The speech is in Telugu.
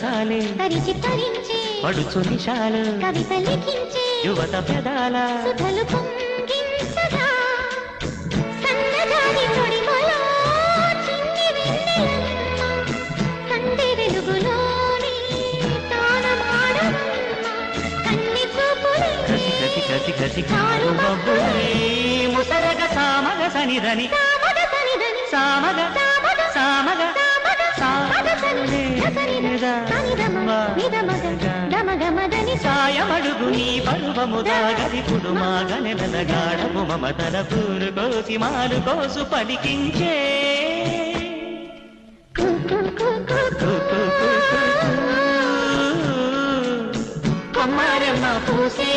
సరసాలే తరించి తరించే పడుచు నిషాలు కవిత లిఖించే యువత పెదాల సుధలు పొంగించగా సన్నగాలి తొడిమలో చిన్ని వెన్నెలమ్మ కంటి వెలుగులోని తానమాడమ్మ కన్ని చూపులే గతి గతి గతి కారు మబ్బులే ముసరగ సామగ సనిదని సామగ సనిదని సామగ సామగ సాయమడుగు నీ పరువము దాగదిపుడు మాగనెలగాడము మమతల పూలు కోసి మాలు కోసు పలికించే కొమ్మారమ్మ పూసే